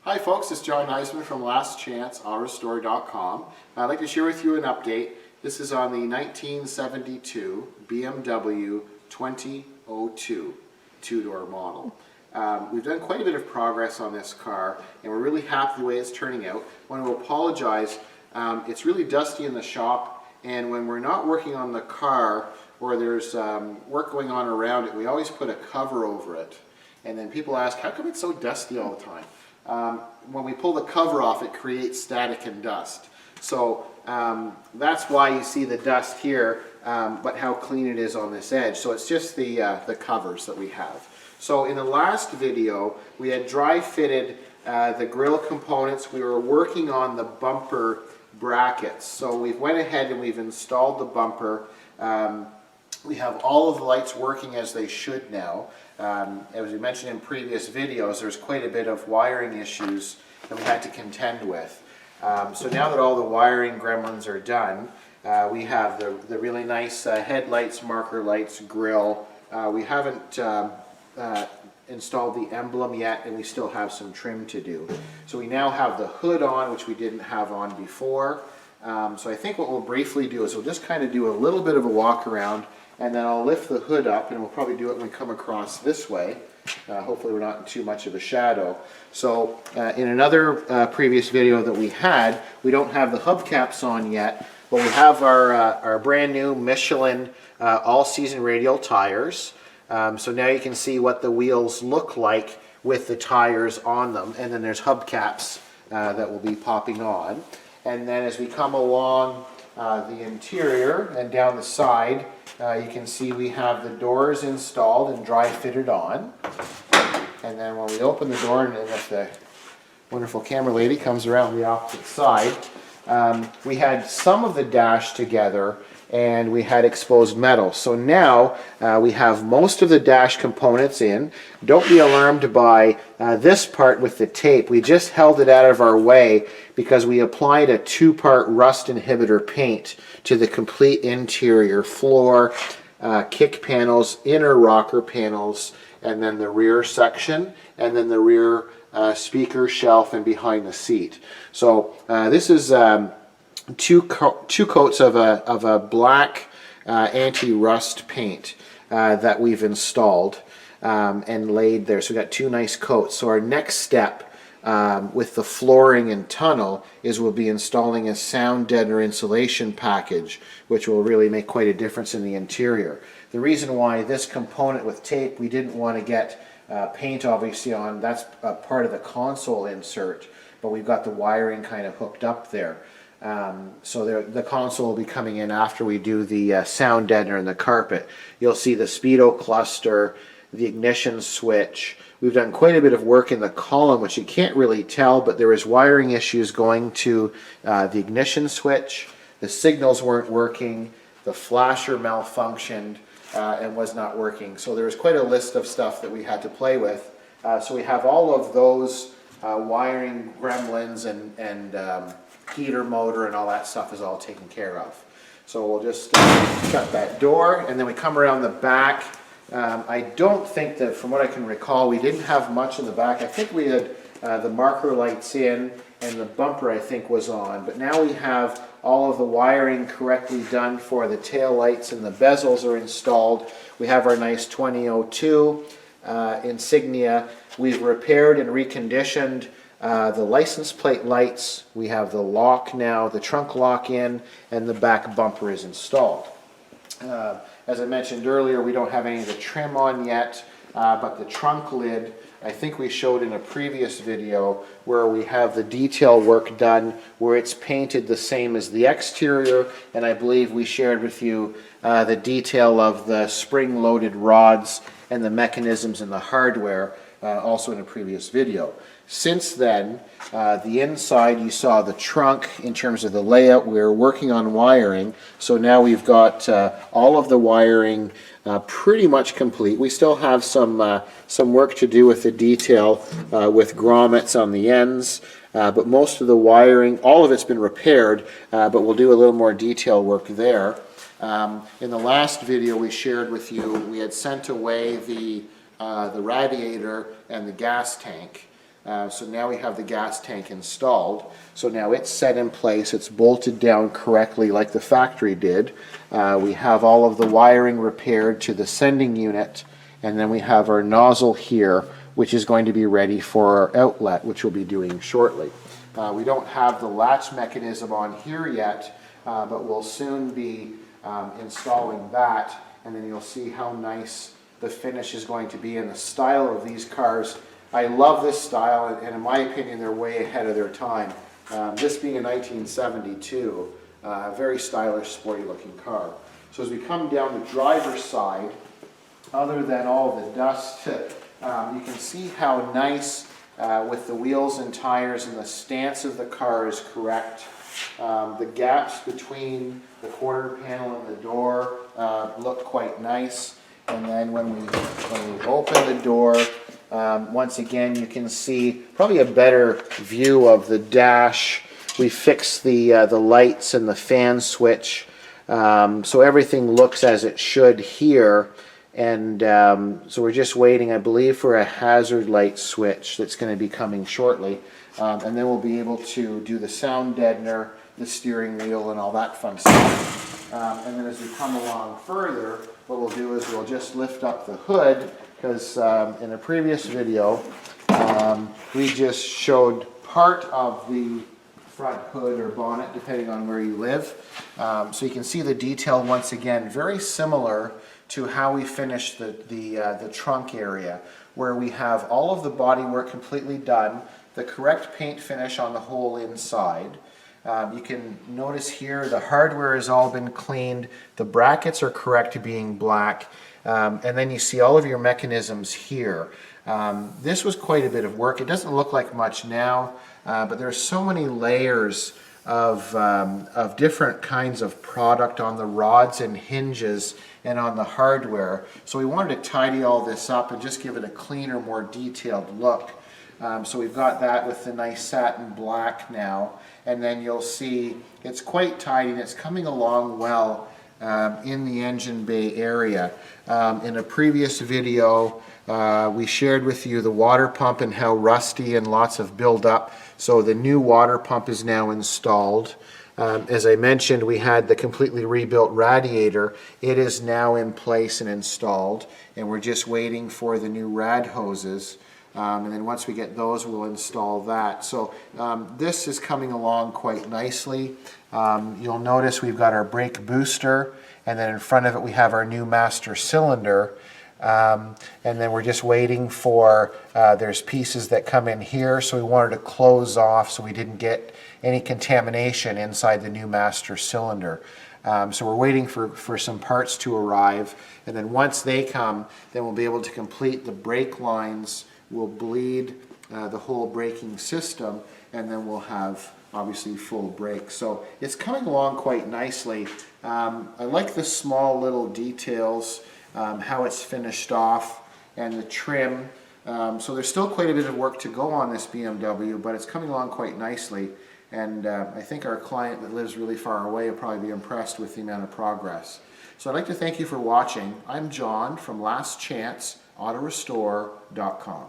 Hi folks, it's John Nizman from lastchanceautorestore.com. I'd like to share with you an update. This is on the 1972 BMW 2002 two-door model. We've done quite a bit of progress on this car and we're really happy the way it's turning out. I want to apologize, it's really dusty in the shop, and when we're not working on the car or there's work going on around it, we always put a cover over it. And then people ask, how come it's so dusty all the time? When we pull the cover off, it creates static and dust. So that's why you see the dust here, but how clean it is on this edge. So it's just the covers that we have. So in the last video, we had dry fitted the grille components. We were working on the bumper brackets. So we went ahead and we've installed the bumper. We have all of the lights working as they should now. As we mentioned in previous videos, there's quite a bit of wiring issues that we had to contend with. So now that all the wiring gremlins are done, we have the really nice headlights, marker lights, grille. We haven't installed the emblem yet, and we still have some trim to do. So we now have the hood on, which we didn't have on before. So I think what we'll briefly do is we'll just kind of do a little bit of a walk around, and then I'll lift the hood up, and we'll probably do it when we come across this way. Hopefully we're not in too much of a shadow. So in another previous video that we had, we don't have the hubcaps on yet, but we have our brand new Michelin all-season radial tires. So now you can see what the wheels look like with the tires on them, and then there's hubcaps that will be popping on. And then as we come along the interior and down the side, you can see we have the doors installed and dry fitted on. And then when we open the door, and if the wonderful camera lady comes around the opposite side, we had some of the dash together and we had exposed metal. So now we have most of the dash components in. Don't be alarmed by this part with the tape. We just held it out of our way because we applied a two-part rust inhibitor paint to the complete interior floor, kick panels, inner rocker panels, and then the rear section, and then the rear speaker shelf and behind the seat. So this is two coats of a black anti-rust paint that we've installed and laid there. So we've got two nice coats. So our next step with the flooring and tunnel is we'll be installing a sound deadener insulation package, which will really make quite a difference in the interior. The reason why this component with tape, we didn't want to get paint obviously on, that's part of the console insert, but we've got the wiring kind of hooked up there. So the console will be coming in after we do the sound deadener and the carpet. You'll see the speedo cluster, the ignition switch. We've done quite a bit of work in the column, which you can't really tell, but there was wiring issues going to the ignition switch. The signals weren't working. The flasher malfunctioned and was not working. So there was quite a list of stuff that we had to play with. So we have all of those wiring gremlins and heater motor and all that stuff is all taken care of. So we'll just shut that door, and then we come around the back. I don't think that, from what I can recall, we didn't have much in the back. I think we had the marker lights in and the bumper I think was on, but now we have all of the wiring correctly done for the tail lights, and the bezels are installed. We have our nice 2002 insignia. We've repaired and reconditioned the license plate lights. We have the lock now, the trunk lock in, and the back bumper is installed. As I mentioned earlier, we don't have any of the trim on yet, but the trunk lid, I think we showed in a previous video where we have the detail work done, where it's painted the same as the exterior, and I believe we shared with you the detail of the spring-loaded rods and the mechanisms and the hardware also in a previous video. Since then, the inside, you saw the trunk in terms of the layout. We're working on wiring, so now we've got all of the wiring pretty much complete. We still have some work to do with the detail with grommets on the ends, but most of the wiring, all of it's been repaired, but we'll do a little more detail work there. In the last video we shared with you, we had sent away the radiator and the gas tank. So now we have the gas tank installed. So now it's set in place, it's bolted down correctly like the factory did. We have all of the wiring repaired to the sending unit, and then we have our nozzle here, which is going to be ready for our outlet, which we'll be doing shortly. We don't have the latch mechanism on here yet, but we'll soon be installing that, and then you'll see how nice the finish is going to be and the style of these cars. I love this style, and in my opinion they're way ahead of their time. This being a 1972, very stylish, sporty looking car. So as we come down the driver's side, other than all the dust, you can see how nice with the wheels and tires and the stance of the car is correct. The gaps between the quarter panel and the door look quite nice. And then when we open the door, once again you can see probably a better view of the dash. We fixed the lights and the fan switch, so everything looks as it should here. And so we're just waiting, I believe, for a hazard light switch that's going to be coming shortly. And then we'll be able to do the sound deadener, the steering wheel, and all that fun stuff. And then as we come along further, what we'll do is we'll just lift up the hood, because in a previous video, we just showed part of the front hood or bonnet, depending on where you live. So you can see the detail once again, very similar to how we finished the trunk area, where we have all of the bodywork completely done, the correct paint finish on the whole inside. You can notice here the hardware has all been cleaned, the brackets are correct to being black, and then you see all of your mechanisms here. This was quite a bit of work. It doesn't look like much now, but there's so many layers of different kinds of product on the rods and hinges and on the hardware. So we wanted to tidy all this up and just give it a cleaner, more detailed look. So we've got that with the nice satin black now, and then you'll see it's quite tidy and it's coming along well in the engine bay area. In a previous video we shared with you the water pump and how rusty and lots of buildup. So the new water pump is now installed. As I mentioned, we had the completely rebuilt radiator. It is now in place and installed, and we're just waiting for the new rad hoses. And then once we get those, we'll install that. So this is coming along quite nicely. You'll notice we've got our brake booster, and then in front of it we have our new master cylinder. And then we're just waiting for, there's pieces that come in here, so we wanted to close off so we didn't get any contamination inside the new master cylinder. So we're waiting for some parts to arrive, and then once they come, then we'll be able to complete the brake lines. We'll bleed the whole braking system, and then we'll have obviously full brakes. So it's coming along quite nicely. I like the small little details, how it's finished off, and the trim. So there's still quite a bit of work to go on this BMW, but it's coming along quite nicely. And I think our client that lives really far away will probably be impressed with the amount of progress. So I'd like to thank you for watching. I'm John from lastchanceautorestore.com.